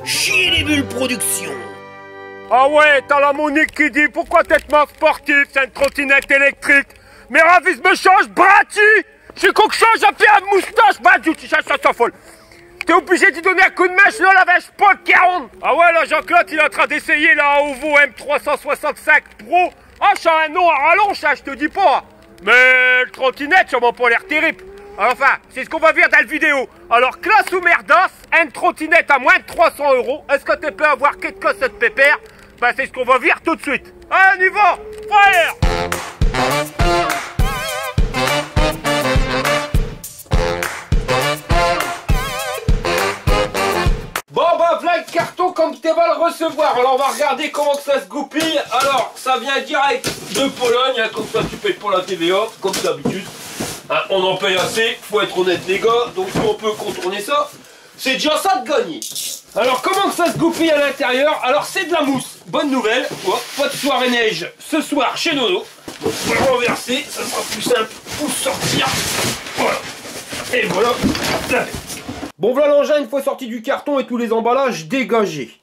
Chier les bulles production. Ah ouais, t'as la Monique qui dit pourquoi t'es ma sportif, c'est une trottinette électrique. Mais Ravis me change, Brati. Je suis qu'on change à pied à moustache, bah tu cherches ça folle. T'es obligé d'y donner un coup de mèche, là, la vache Paul 40. Ah ouais, là, Jean-Claude, il est en train d'essayer, là, Ovo M365 Pro. Ah, j'ai un nom à rallonge, ça, je te dis pas. Mais le trottinette, ça m'a pas l'air terrible. Alors, enfin, c'est ce qu'on va voir dans la vidéo. Alors, classe ou merdas, une trottinette à moins de 300 €. Est-ce que tu peux avoir quelque chose de pépère? Bah, c'est ce qu'on va voir tout de suite. Allez, on y va, frère. Bon bah voilà le carton comme tu vas le recevoir. Alors on va regarder comment que ça se goupille. Alors ça vient direct de Pologne, hein, comme ça tu payes pour la TVA, comme d'habitude. Hein, on en paye assez, faut être honnête les gars, donc si on peut contourner ça, c'est déjà ça de gagner. Alors comment que ça se goupille à l'intérieur? Alors c'est de la mousse, bonne nouvelle, oh, pas de soirée neige ce soir chez Nono. Donc on va le renverser, ça sera plus simple pour sortir. Voilà. Et voilà la bête. Bon voilà l'engin une fois sorti du carton et tous les emballages dégagés.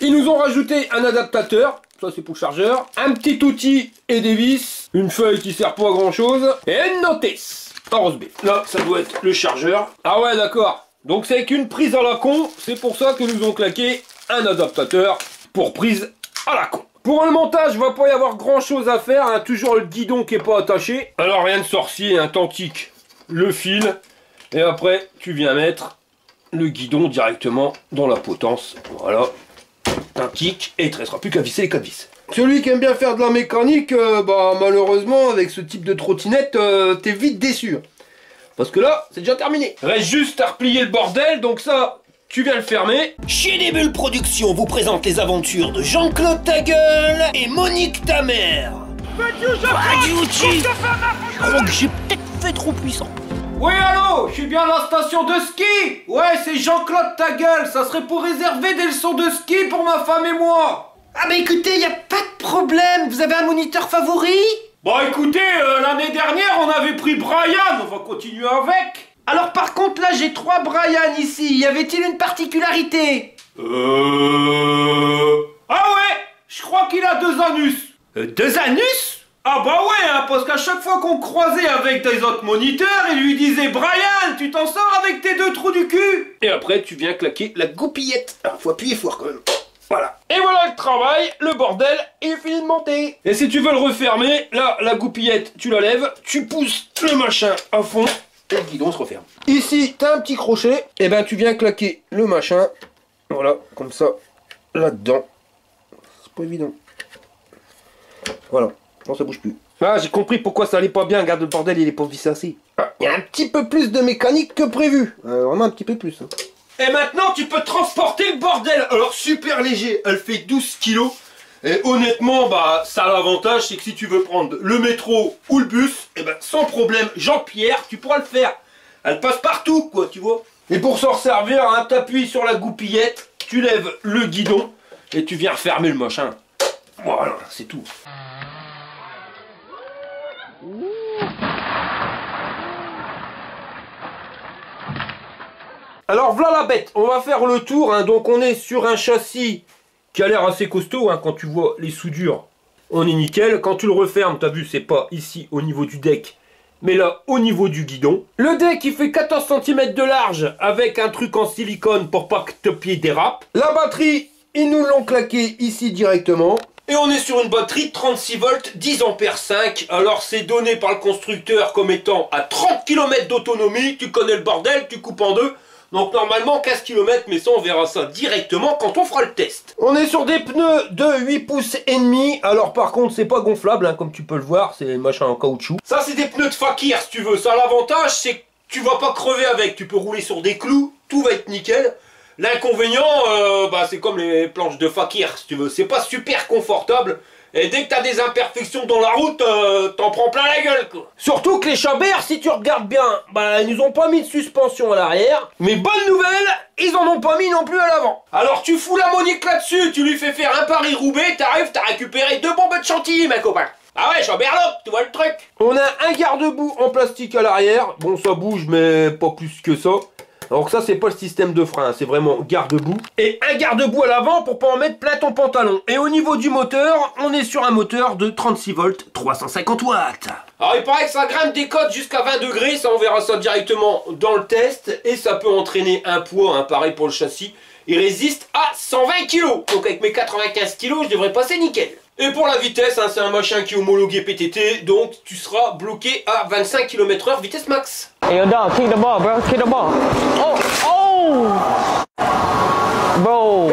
Ils nous ont rajouté un adaptateur, ça c'est pour le chargeur, un petit outil et des vis, une feuille qui sert pas à grand chose, et une notice. Rose B. Là ça doit être le chargeur. Ah ouais d'accord. Donc c'est avec une prise à la con, c'est pour ça que nous ont claqué un adaptateur pour prise à la con. Pour le montage, il va pas y avoir grand chose à faire, hein, toujours le guidon qui est pas attaché. Alors rien de sorcier, un tantique, le fil, et après tu viens mettre le guidon directement dans la potence. Voilà, tantique, et il te restera plus qu'à visser les 4 vis. Celui qui aime bien faire de la mécanique, bah malheureusement avec ce type de trottinette, t'es vite déçu. Parce que là, c'est déjà terminé. Reste juste à replier le bordel, donc ça... Tu viens le fermer. Chier des bulles production vous présente les aventures de Jean-Claude ta gueule et Monique ta mère. Je crois que j'ai peut-être fait trop puissant. Oui allô, je suis bien à la station de ski. Ouais, c'est Jean-Claude ta gueule. Ça serait pour réserver des leçons de ski pour ma femme et moi. Ah bah écoutez, y a pas de problème. Vous avez un moniteur favori? Bah écoutez, l'année dernière on avait pris Brian. On va continuer avec. Alors par contre là j'ai 3 Brian ici, y avait-il une particularité? Ah ouais, je crois qu'il a 2 anus. 2 anus? Ah bah ouais, hein, parce qu'à chaque fois qu'on croisait avec des autres moniteurs, il lui disait Brian, tu t'en sors avec tes 2 trous du cul. Et après tu viens claquer la goupillette. Alors faut appuyer fort quand même. Voilà. Et voilà le travail, le bordel est fini de monter. Et si tu veux le refermer, là la goupillette tu la lèves, tu pousses le machin à fond. Et le guidon se referme. Ici, t'as un petit crochet. Et ben, tu viens claquer le machin. Voilà, comme ça, là-dedans. C'est pas évident. Voilà. Non, ça bouge plus. Ah, j'ai compris pourquoi ça allait pas bien. Regarde le bordel, il est pas vissé assez. Ah, il y a un petit peu plus de mécanique que prévu. Vraiment un petit peu plus. Hein. Et maintenant, tu peux transporter le bordel. Alors, super léger. Elle fait 12 kilos. Et honnêtement, bah, ça a l'avantage, c'est que si tu veux prendre le métro ou le bus, et ben, sans problème, Jean-Pierre, tu pourras le faire. Elle passe partout, quoi, tu vois. Et pour s'en servir, hein, t'appuies sur la goupillette, tu lèves le guidon, et tu viens refermer le machin. Voilà, c'est tout. Alors, voilà la bête. On va faire le tour, hein, donc on est sur un châssis qui a l'air assez costaud, hein, quand tu vois les soudures, on est nickel. Quand tu le refermes, tu as vu, c'est pas ici au niveau du deck, mais là au niveau du guidon. Le deck il fait 14 cm de large avec un truc en silicone pour pas que tes pieds dérapent. La batterie, ils nous l'ont claqué ici directement. Et on est sur une batterie 36 volts 10 ampères 5. Alors c'est donné par le constructeur comme étant à 30 km d'autonomie. Tu connais le bordel, tu coupes en deux. Donc normalement 15 km, mais ça on verra ça directement quand on fera le test. On est sur des pneus de 8 pouces et demi. Alors par contre c'est pas gonflable, hein, comme tu peux le voir, c'est machin en caoutchouc. Ça c'est des pneus de fakir si tu veux. Ça l'avantage c'est que tu vas pas crever avec. Tu peux rouler sur des clous, tout va être nickel. L'inconvénient, bah, c'est comme les planches de fakir si tu veux. C'est pas super confortable. Et dès que t'as des imperfections dans la route, t'en prends plein la gueule, quoi. Surtout que les Chabert, si tu regardes bien, bah ils nous ont pas mis de suspension à l'arrière. Mais bonne nouvelle, ils en ont pas mis non plus à l'avant. Alors tu fous la Monique là-dessus, tu lui fais faire un Paris-Roubaix, t'arrives, t'as récupéré 2 bombes de chantilly, ma copain. Ah ouais, Chamberlain, tu vois le truc. On a un garde-boue en plastique à l'arrière. Bon, ça bouge, mais pas plus que ça. Alors que ça, c'est pas le système de frein, c'est vraiment garde-boue. Et un garde-boue à l'avant pour pas en mettre plein ton pantalon. Et au niveau du moteur, on est sur un moteur de 36 volts, 350 watts. Alors il paraît que ça grimpe des cotes jusqu'à 20 degrés, ça on verra ça directement dans le test. Et ça peut entraîner un poids, hein, pareil pour le châssis. Il résiste à 120 kg. Donc avec mes 95 kg, je devrais passer nickel. Et pour la vitesse, hein, c'est un machin qui est homologué PTT, donc tu seras bloqué à 25 km/h vitesse max. Hey, yo, dog, kick the ball, bro. Kick the ball. Oh, oh! Bro.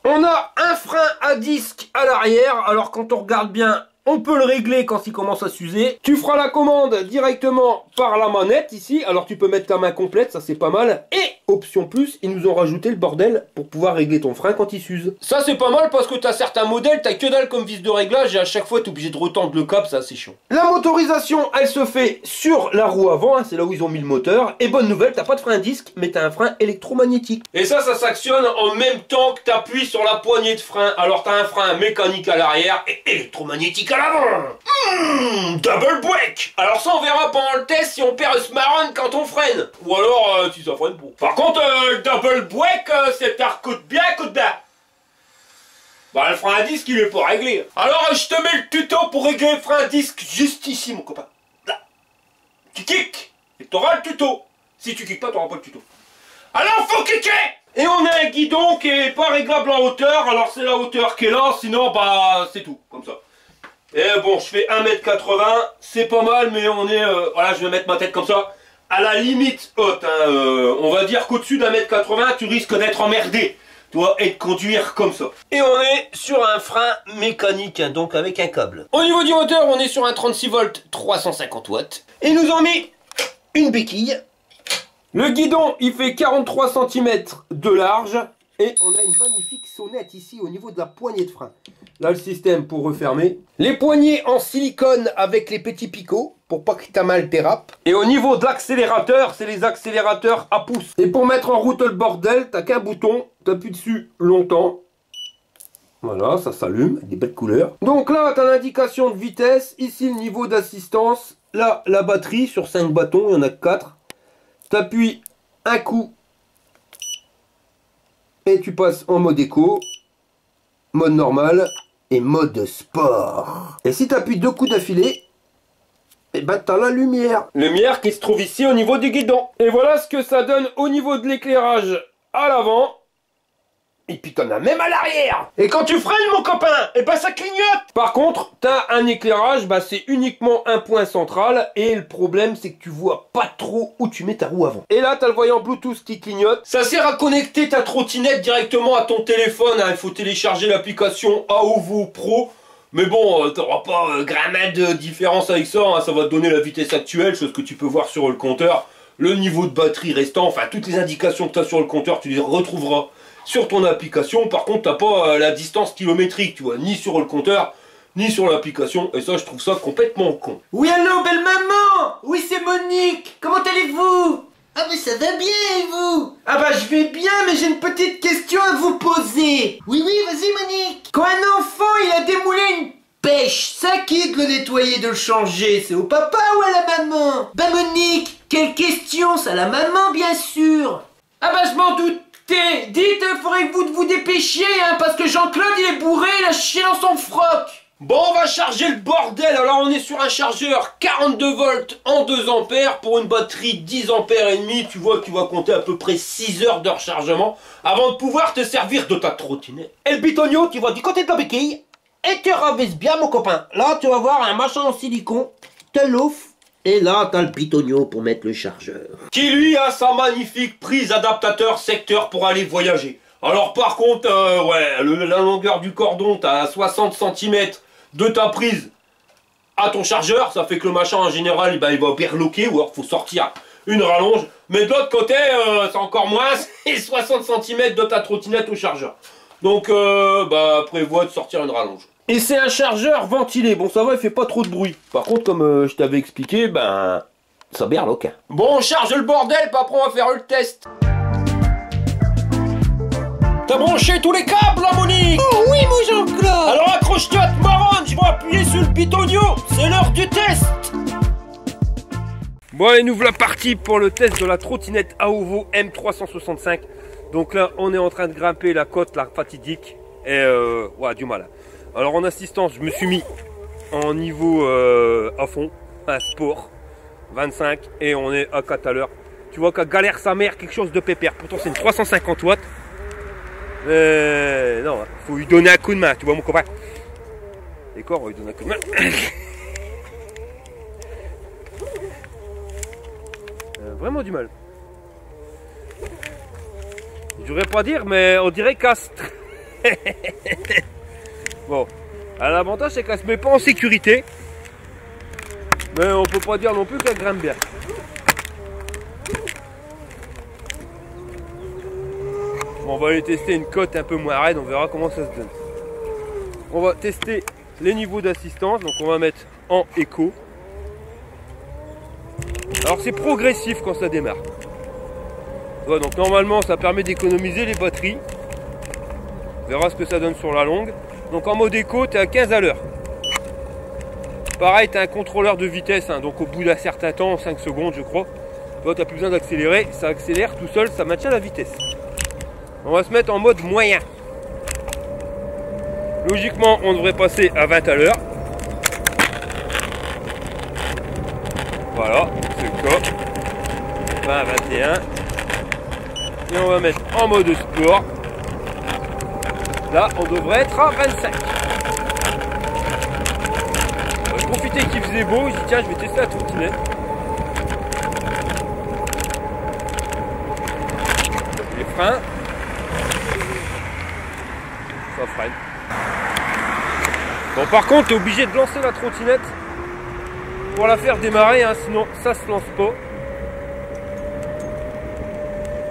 On a un frein à disque à l'arrière, alors quand on regarde bien, on peut le régler quand il commence à s'user. Tu feras la commande directement par la manette ici, alors tu peux mettre ta main complète, ça c'est pas mal. Et option plus, ils nous ont rajouté le bordel pour pouvoir régler ton frein quand il s'use. Ça c'est pas mal parce que t'as certains modèles, t'as que dalle comme vis de réglage et à chaque fois t'es obligé de retendre le câble, ça c'est chiant. La motorisation, elle se fait sur la roue avant, hein, c'est là où ils ont mis le moteur. Et bonne nouvelle, t'as pas de frein à disque, mais t'as un frein électromagnétique. Et ça s'actionne en même temps que t'appuies sur la poignée de frein. Alors t'as un frein mécanique à l'arrière et électromagnétique à l'avant. Double break. Alors ça on verra pendant le test si on perd ce marron quand on freine. Ou alors si ça freine pas. Par contre le double break c'est un coup de bien, coup de bas. Bah le frein à disque il est pas réglé. Alors je te mets le tuto pour régler le frein à disque juste ici mon copain. Là. Tu kicks et t'auras le tuto. Si tu kicks pas t'auras pas le tuto. Alors faut kicker. Et on a un guidon qui est pas réglable en hauteur. Alors c'est la hauteur qui est là, sinon bah c'est tout comme ça. Et bon, je fais 1m80, c'est pas mal, mais on est, voilà, je vais mettre ma tête comme ça, à la limite haute, hein, on va dire qu'au-dessus d'1m80, tu risques d'être emmerdé, toi, et de conduire comme ça. Et on est sur un frein mécanique, hein, donc avec un câble. Au niveau du moteur, on est sur un 36 volts, 350 watts, et ils nous ont mis une béquille. Le guidon, il fait 43 cm de large, et on a une magnifique sonnette ici au niveau de la poignée de frein. Là, le système pour refermer. Les poignées en silicone avec les petits picots pour pas que ta main dérape. Et au niveau de l'accélérateur, c'est les accélérateurs à pouce. Et pour mettre en route le bordel, t'as qu'un bouton, t'appuies dessus longtemps. Voilà, ça s'allume, avec des belles couleurs. Donc là, t'as l'indication de vitesse. Ici, le niveau d'assistance. Là, la batterie sur 5 bâtons, il y en a 4. T'appuies un coup. Et tu passes en mode éco, mode normal et mode sport. Et si tu appuies 2 coups d'affilée, et ben t'as la lumière. Lumière qui se trouve ici au niveau du guidon. Et voilà ce que ça donne au niveau de l'éclairage à l'avant. Et puis t'en as même à l'arrière. Et quand tu freines mon copain, et ben ça clignote. Par contre, t'as un éclairage, bah c'est uniquement un point central. Et le problème c'est que tu vois pas trop où tu mets ta roue avant. Et là t'as le voyant Bluetooth qui clignote. Ça sert à connecter ta trottinette directement à ton téléphone, hein. Il faut télécharger l'application AOVO Pro. Mais bon, t'auras pas grammaire de différence avec ça, hein. Ça va te donner la vitesse actuelle, chose que tu peux voir sur le compteur. Le niveau de batterie restant, enfin toutes les indications que tu as sur le compteur, tu les retrouveras sur ton application. Par contre, t'as pas la distance kilométrique, tu vois, ni sur le compteur, ni sur l'application. Et ça, je trouve ça complètement con. Oui, allô, belle maman. Oui, c'est Monique. Comment allez-vous? Ah, mais ça va bien, et vous? Ah bah, je vais bien, mais j'ai une petite question à vous poser. Oui, vas-y, Monique. Quand un enfant, il a démoulé une pêche, ça qui de le nettoyer, de le changer? C'est au papa ou à la maman? Bah, Monique, quelle question? C'est à la maman, bien sûr. Ah bah, je m'en doute. Dites, il faudrait que vous dépêchiez, hein, parce que Jean-Claude, il est bourré, il a chié dans son froc. Bon, on va charger le bordel. Alors, on est sur un chargeur 42 volts en 2 ampères pour une batterie 10 ampères et demi. Tu vois que tu vas compter à peu près 6 heures de rechargement avant de pouvoir te servir de ta trottinette. Et le bitonio, tu vas du côté de la béquille et tu rabaisses bien, mon copain. Là, tu vas voir un machin en silicone, te l'offre. Et là, t'as le pitonio pour mettre le chargeur. Qui lui a sa magnifique prise adaptateur secteur pour aller voyager. Alors par contre, ouais, la longueur du cordon, t'as 60 cm de ta prise à ton chargeur. Ça fait que le machin en général, bah, il va berloquer ou alors faut sortir une rallonge. Mais de l'autre côté, c'est encore moins, c'est 60 cm de ta trottinette au chargeur. Donc, bah, prévois de sortir une rallonge. Et c'est un chargeur ventilé. Bon, ça va, il fait pas trop de bruit. Par contre, comme je t'avais expliqué, ben, ça berloque. Bon, on charge le bordel, puis après on va faire le test. T'as branché tous les câbles là, Monique? Oh oui, mon Jean-Claude. Alors accroche-toi à te marronne, je vais appuyer sur le bitonio. C'est l'heure du test. Bon allez, nous voilà partis pour le test de la trottinette Aovo M365. Donc là, on est en train de grimper la côte, la fatidique. Et ouais, du mal. Alors en assistance, je me suis mis en niveau à fond, un sport, 25. Et on est à 4 à l'heure. Tu vois qu'à galère sa mère, quelque chose de pépère. Pourtant c'est une 350 watts. Non, faut lui donner un coup de main, tu vois mon copain. D'accord, on lui donne un coup de main. Vraiment du mal. Je devrais pas dire, mais on dirait castre. Bon, l'avantage c'est qu'elle se met pas en sécurité. Mais on peut pas dire non plus qu'elle grimpe bien. Bon, on va aller tester une côte un peu moins raide, on verra comment ça se donne. On va tester les niveaux d'assistance, donc on va mettre en éco. Alors c'est progressif quand ça démarre. Ouais, donc normalement ça permet d'économiser les batteries. On verra ce que ça donne sur la longue. Donc en mode éco, tu es à 15 à l'heure. Pareil, tu as un contrôleur de vitesse, hein, donc au bout d'un certain temps, 5 secondes je crois, tu n'as plus besoin d'accélérer, ça accélère tout seul, ça maintient la vitesse. On va se mettre en mode moyen. Logiquement, on devrait passer à 20 à l'heure. Voilà, c'est le cas. 20, 21. Et on va mettre en mode sport. Là, on devrait être à 25. On va profiter qu'il faisait beau. Je dis tiens, je vais tester la trottinette. Les freins. Ça freine. Bon, par contre, tu es obligé de lancer la trottinette pour la faire démarrer, hein, sinon ça se lance pas.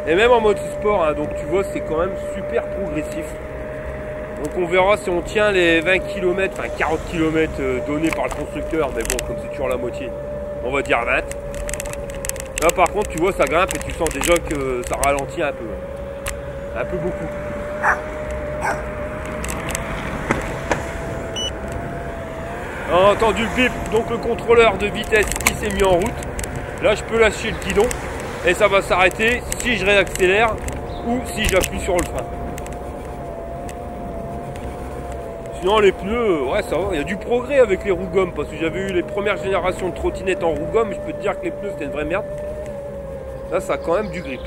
Et même en mode sport, hein, donc tu vois, c'est quand même super progressif. Donc on verra si on tient les 20 km, enfin 40 km donnés par le constructeur, mais bon, comme c'est toujours la moitié, on va dire 20. Là par contre, tu vois, ça grimpe et tu sens déjà que ça ralentit un peu. Un peu beaucoup. On a entendu le bip, donc le contrôleur de vitesse il s'est mis en route. Là je peux lâcher le guidon et ça va s'arrêter si je réaccélère ou si j'appuie sur le frein. Sinon les pneus, ouais ça va, il y a du progrès avec les roues gommes parce que j'avais eu les premières générations de trottinettes en roues gommes, je peux te dire que les pneus c'était une vraie merde. Là ça a quand même du grip.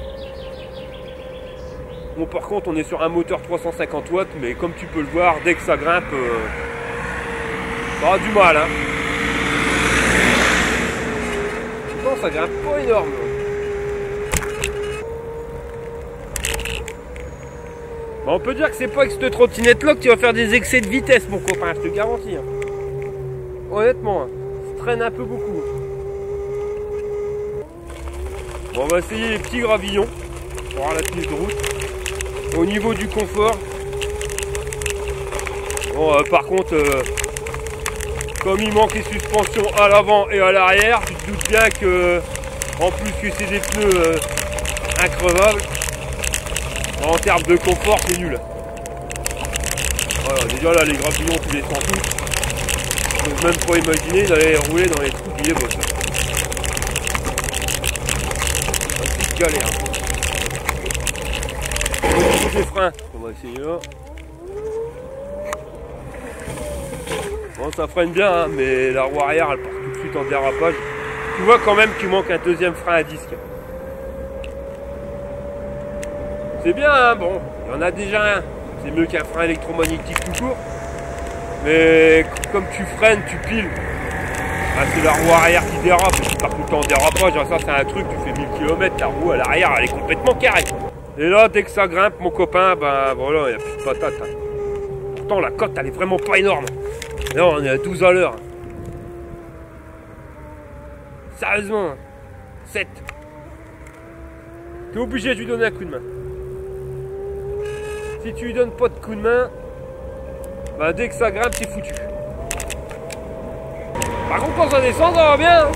Bon par contre on est sur un moteur 350 watts mais comme tu peux le voir, dès que ça grimpe... ça aura du mal, hein. Pourtant, ça grimpe pas énorme. Bon, on peut dire que c'est pas avec cette trottinette-là que tu vas faire des excès de vitesse, mon copain, je te garantis. Hein. Honnêtement, hein, ça traîne un peu beaucoup. Bon, on va essayer les petits gravillons pour avoir la tenue de route. Au niveau du confort. Bon, par contre... comme il manque les suspensions à l'avant et à l'arrière, tu te doutes bien que, en plus que c'est des pneus increvables, en termes de confort c'est nul. Voilà, déjà là les gravillons tu les sens tous. Je peux même pas imaginer d'aller rouler dans les trous qui les bossent. C'est galère. Au niveau des freins, on va essayer là. Bon, ça freine bien, hein, mais la roue arrière elle part tout de suite en dérapage. Tu vois quand même qu'il manque un deuxième frein à disque. C'est bien, hein, bon, il y en a déjà un. C'est mieux qu'un frein électromagnétique tout court. Mais comme tu freines, tu piles. Ah, c'est la roue arrière qui dérape et tu pars tout le temps en dérapage. Ça c'est un truc, tu fais 1000 km, la roue à l'arrière elle est complètement carrée. Et là dès que ça grimpe mon copain, ben voilà, il n'y a plus de patate. Hein. Pourtant la cote elle est vraiment pas énorme. Là on est à 12 à l'heure. Sérieusement, 7. T'es obligé de lui donner un coup de main. Si tu lui donnes pas de coup de main, bah dès que ça grimpe c'est foutu. Par contre quand ça descend ça va bien. Hein.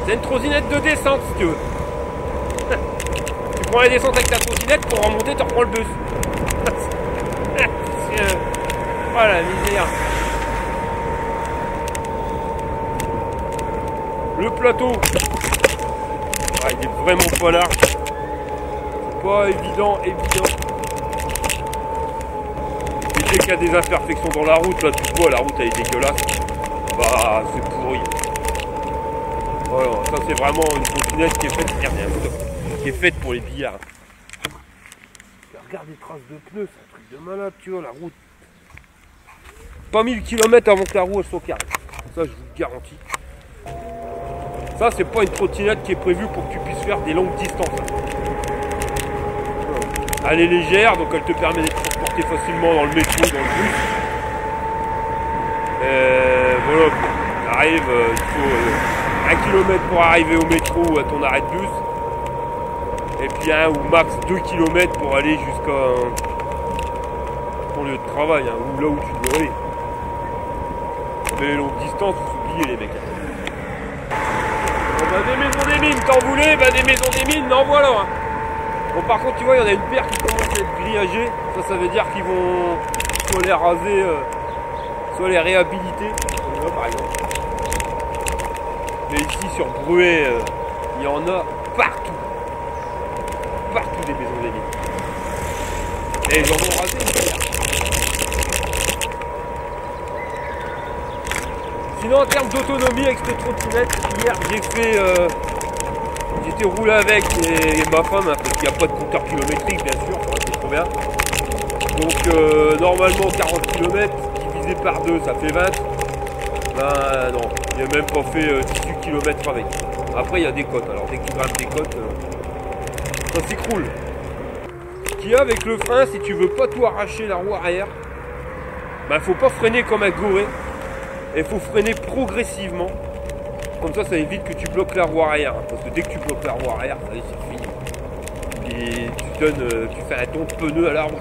C'est une trottinette de descente si tu veux. Tu prends les descentes avec ta trottinette, pour remonter tu reprends le bus. Oh la misère. Le plateau. Ah, il est vraiment pas large. C'est pas évident. Et dès qu'il y a des imperfections dans la route, là tu vois, la route elle est dégueulasse. Bah c'est pourri. Voilà, ça c'est vraiment une trottinette qui est faite. Qui est faite pour les billards. Regarde les traces de pneus, c'est un truc de malade, tu vois, la route. Pas 1000 km avant que la roue elle soit carrée. Ça je vous le garantis. Ça c'est pas une trottinette qui est prévue pour que tu puisses faire des longues distances. Elle est légère, donc elle te permet d'être transporté facilement dans le métro, dans le bus. Voilà, t'arrives, il faut 1 km pour arriver au métro ou à ton arrêt de bus. Et puis 1 ou max 2 km pour aller jusqu'à ton lieu de travail, hein, ou là où tu dois aller. Mais les longues distances, vous oubliez les mecs. Bon bah des maisons des mines, t'en voulais, bah des maisons des mines, n'en voilà. Hein. Bon par contre tu vois, il y en a une paire qui commence à être grillagée. Ça veut dire qu'ils vont soit les raser, soit les réhabiliter. Comme là par exemple. Mais ici sur Bruay, il y en a partout. Partout des maisons des mines. Et ils en ont rasé une paire. Sinon en termes d'autonomie avec cette trottinette, hier j'étais roulé avec et ma femme, hein, parce qu'il n'y a pas de compteur kilométrique bien sûr, ça aurait été trop bien. Donc normalement 40 km divisé par 2 ça fait 20. Ben non, il n'a même pas fait 18 km avec. Après il y a des côtes, alors dès que tu grimpes des côtes, ça s'écroule. Ce qu'il y a avec le frein, si tu veux pas tout arracher la roue arrière, ben faut pas freiner comme un goré. Et il faut freiner progressivement. Comme ça évite que tu bloques la roue arrière. Parce que dès que tu bloques la roue arrière, ça y est, c'est fini. Et tu fais un ton de pneu à la roue.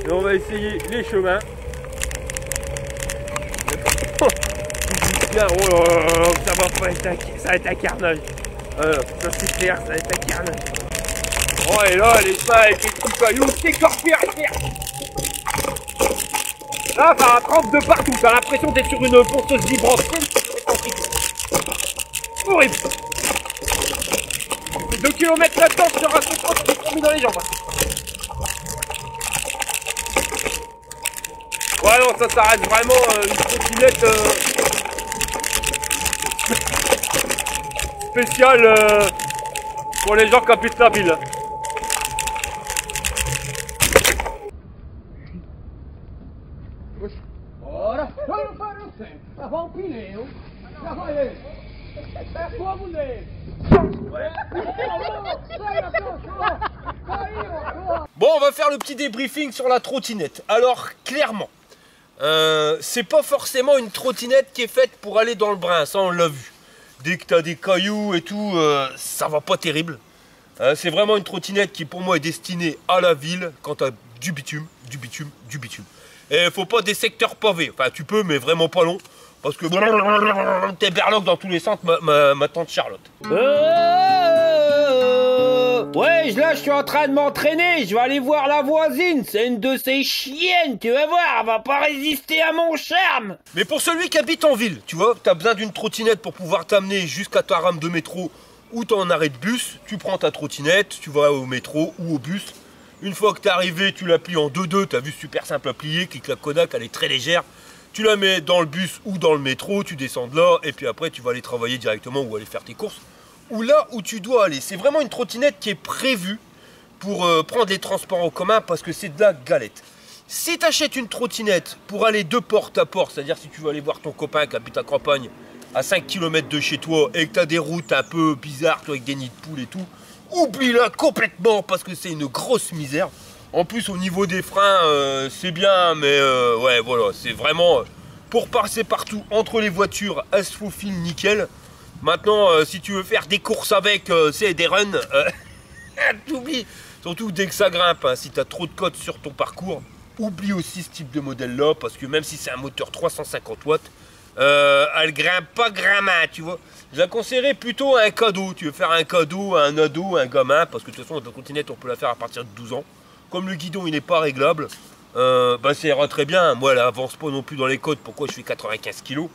Et on va essayer les chemins. Bien, oh là là, ça va pas être ça va être un carnage. Ça c'est clair, ça va être un carnage. Oh et là, les chemins avec les petits cailloux, c'est encore pire. Là, ça trempe de partout, t'as l'impression d'être sur une ponceuse vibrante. Horrible. 2 km là-dedans, je te raconte, tu t'es mis dans les jambes. Ouais, non, ça s'arrête vraiment une trottinette spéciale pour les gens qui habitent la ville. Ora, voglio fare un tempo, la fa un pineo, la fai lei, per tua mulher. Bon, on va faire le petit débriefing sur la trottinette. Alors, clairement, c'est pas forcément une trottinette qui est faite pour aller dans le brin, ça on l'a vu. Dès que tu as des cailloux et tout, ça va pas terrible. C'est vraiment une trottinette qui pour moi est destinée à la ville quand tu as du bitume. Et faut pas des secteurs pavés, enfin tu peux mais vraiment pas long. Parce que t'es berloque dans tous les sens, ma tante Charlotte. Ouais, là je suis en train de m'entraîner, je vais aller voir la voisine, c'est une de ces chiennes, tu vas voir, elle va pas résister à mon charme. Mais pour celui qui habite en ville, tu vois, t'as besoin d'une trottinette pour pouvoir t'amener jusqu'à ta rame de métro ou t'es en arrêt de bus, tu prends ta trottinette, tu vas au métro ou au bus. Une fois que t'es arrivé, tu la plies en 2-2, t'as vu, super simple à plier, clique la Kodak, elle est très légère. Tu la mets dans le bus ou dans le métro, tu descends de là, et puis après tu vas aller travailler directement ou aller faire tes courses. Ou là où tu dois aller. C'est vraiment une trottinette qui est prévue pour prendre les transports en commun parce que c'est de la galette. Si tu achètes une trottinette pour aller de porte à porte, c'est-à-dire si tu veux aller voir ton copain qui habite à campagne à 5 km de chez toi et que tu as des routes un peu bizarres, toi, avec des nids de poules et tout, oublie-la complètement parce que c'est une grosse misère. En plus au niveau des freins c'est bien mais ouais voilà c'est vraiment pour passer partout entre les voitures, elle se faufile nickel. Maintenant si tu veux faire des courses avec c'est des runs, t'oublies. Surtout dès que ça grimpe, hein, si tu as trop de côtes sur ton parcours, oublie aussi ce type de modèle là parce que même si c'est un moteur 350 watts, elle grimpe pas grammin, tu vois. Je la conseillerais plutôt à un cadeau. Tu veux faire un cadeau à un ado, à un gamin, parce que de toute façon la trottinette on peut la faire à partir de 12 ans. Comme le guidon il n'est pas réglable, bah ça ira très bien. Moi, elle avance pas non plus dans les côtes. Pourquoi je fais 95 kg?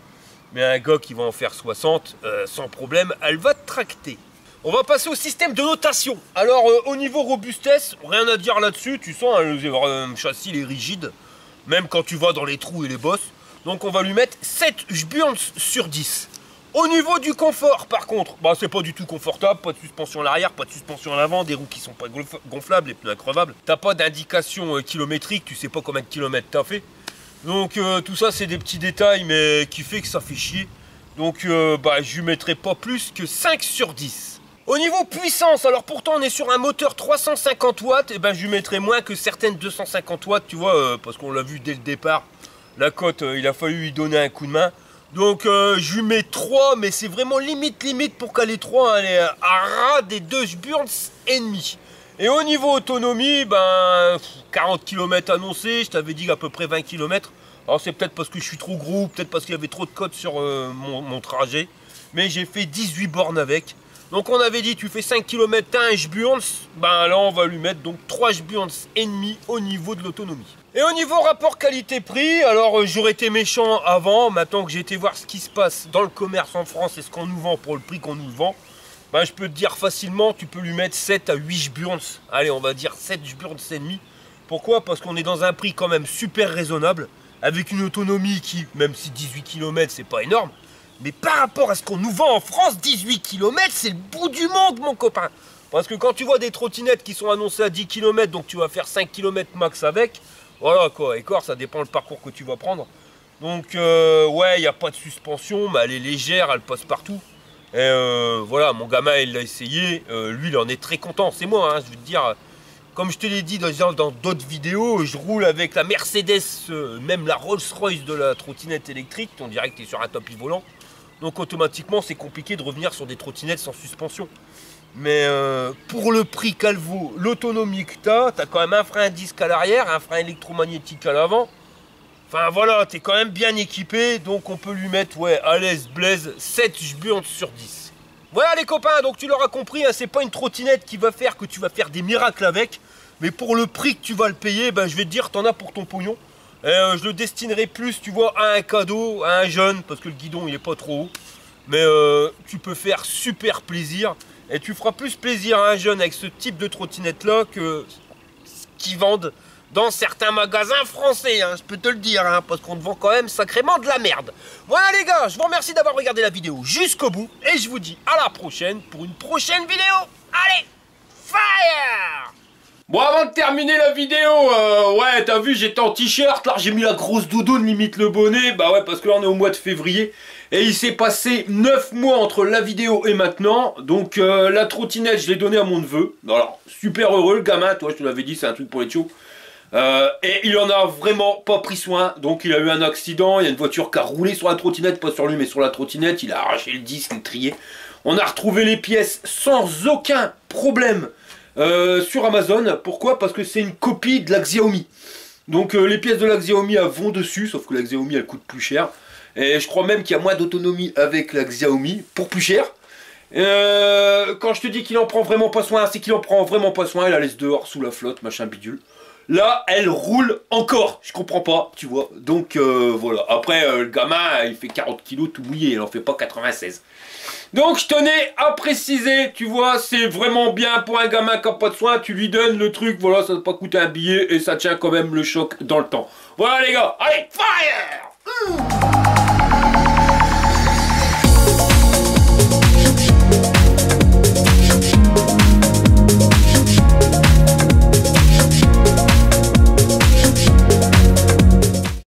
Mais un gars qui va en faire 60, sans problème, elle va te tracter. On va passer au système de notation. Alors, au niveau robustesse, rien à dire là-dessus. Tu sens, hein, le châssis, il est rigide. Même quand tu vas dans les trous et les bosses. Donc, on va lui mettre 7 Sburns sur 10. Au niveau du confort, par contre, bah, c'est pas du tout confortable. Pas de suspension à l'arrière, pas de suspension à l'avant, des roues qui sont pas gonflables, les pneus increvables. T'as pas d'indication kilométrique, tu sais pas combien de kilomètres t'as fait. Donc tout ça c'est des petits détails mais qui fait que ça fait chier. Donc bah, je lui mettrai pas plus que 5 sur 10. Au niveau puissance, alors pourtant on est sur un moteur 350 watts, et ben je lui mettrai moins que certaines 250 watts, tu vois, parce qu'on l'a vu dès le départ. La cote, il a fallu lui donner un coup de main. Donc je lui mets 3, mais c'est vraiment limite pour qu'elle ait 3, elle est à ras des 2 Sburns et demi. Et au niveau autonomie, ben 40 km annoncé, je t'avais dit à peu près 20 km. Alors c'est peut-être parce que je suis trop gros, peut-être parce qu'il y avait trop de codes sur mon trajet. Mais j'ai fait 18 bornes avec. Donc on avait dit tu fais 5 km, t'as un Sburns, ben là on va lui mettre donc 3 Sburns et demi au niveau de l'autonomie. Et au niveau rapport qualité-prix, alors j'aurais été méchant avant, maintenant que j'ai été voir ce qui se passe dans le commerce en France et ce qu'on nous vend pour le prix qu'on nous vend. Ben, je peux te dire facilement, tu peux lui mettre 7 à 8 Sburns. Allez, on va dire 7 Sburns et demi. Pourquoi? Parce qu'on est dans un prix quand même super raisonnable, avec une autonomie qui, même si 18 km, c'est pas énorme, mais par rapport à ce qu'on nous vend en France, 18 km, c'est le bout du monde, mon copain. Parce que quand tu vois des trottinettes qui sont annoncées à 10 km, donc tu vas faire 5 km max avec, voilà quoi, et encore, ça dépend le parcours que tu vas prendre. Donc, ouais, il n'y a pas de suspension, mais elle est légère, elle passe partout. Et voilà, mon gamin il l'a essayé, lui il en est très content, c'est moi, hein, je veux te dire, comme je te l'ai dit dans d'autres vidéos, je roule avec la Mercedes, même la Rolls-Royce de la trottinette électrique, on dirait que tu es sur un tapis volant, donc automatiquement c'est compliqué de revenir sur des trottinettes sans suspension. Mais pour le prix qu'elle vaut, l'autonomie que tu as quand même un frein à disque à l'arrière, un frein électromagnétique à l'avant. Enfin voilà, t'es quand même bien équipé, donc on peut lui mettre, ouais, à l'aise Blaise, 7 Sburns sur 10. Voilà les copains, donc tu l'auras compris, hein, c'est pas une trottinette qui va faire que tu vas faire des miracles avec, mais pour le prix que tu vas le payer, ben, je vais te dire, t'en as pour ton pognon. Et je le destinerai plus, tu vois, à un cadeau, à un jeune, parce que le guidon il est pas trop haut. Mais tu peux faire super plaisir, et tu feras plus plaisir à un jeune avec ce type de trottinette là que ce qu'ils vendent dans certains magasins français, hein, je peux te le dire, hein, parce qu'on te vend quand même sacrément de la merde. Voilà les gars, je vous remercie d'avoir regardé la vidéo jusqu'au bout, et je vous dis à la prochaine pour une prochaine vidéo. Allez, fire! Bon, avant de terminer la vidéo, ouais, t'as vu, j'étais en t-shirt, là j'ai mis la grosse doudoune, limite le bonnet, bah ouais, parce que là on est au mois de février, et il s'est passé 9 mois entre la vidéo et maintenant, donc la trottinette, je l'ai donnée à mon neveu, alors, super heureux le gamin, toi je te l'avais dit, c'est un truc pour les tchos. Et il en a vraiment pas pris soin, donc il a eu un accident, il y a une voiture qui a roulé sur la trottinette, pas sur lui mais sur la trottinette, il a arraché le disque, le trié. On a retrouvé les pièces sans aucun problème sur Amazon. Pourquoi? Parce que c'est une copie de la Xiaomi. Donc les pièces de la Xiaomi elles vont dessus, sauf que la Xiaomi elle coûte plus cher. Et je crois même qu'il y a moins d'autonomie avec la Xiaomi pour plus cher. Quand je te dis qu'il en prend vraiment pas soin, c'est qu'il en prend vraiment pas soin, il la laisse dehors sous la flotte, machin bidule. Là, elle roule encore. Je comprends pas, tu vois. Donc, voilà. Après, le gamin, il fait 40 kilos tout mouillé. Il en fait pas 96. Donc, je tenais à préciser, tu vois, c'est vraiment bien pour un gamin qui n'a pas de soin. Tu lui donnes le truc, voilà, ça ne va pas coûter un billet et ça tient quand même le choc dans le temps. Voilà, les gars. Allez, fire!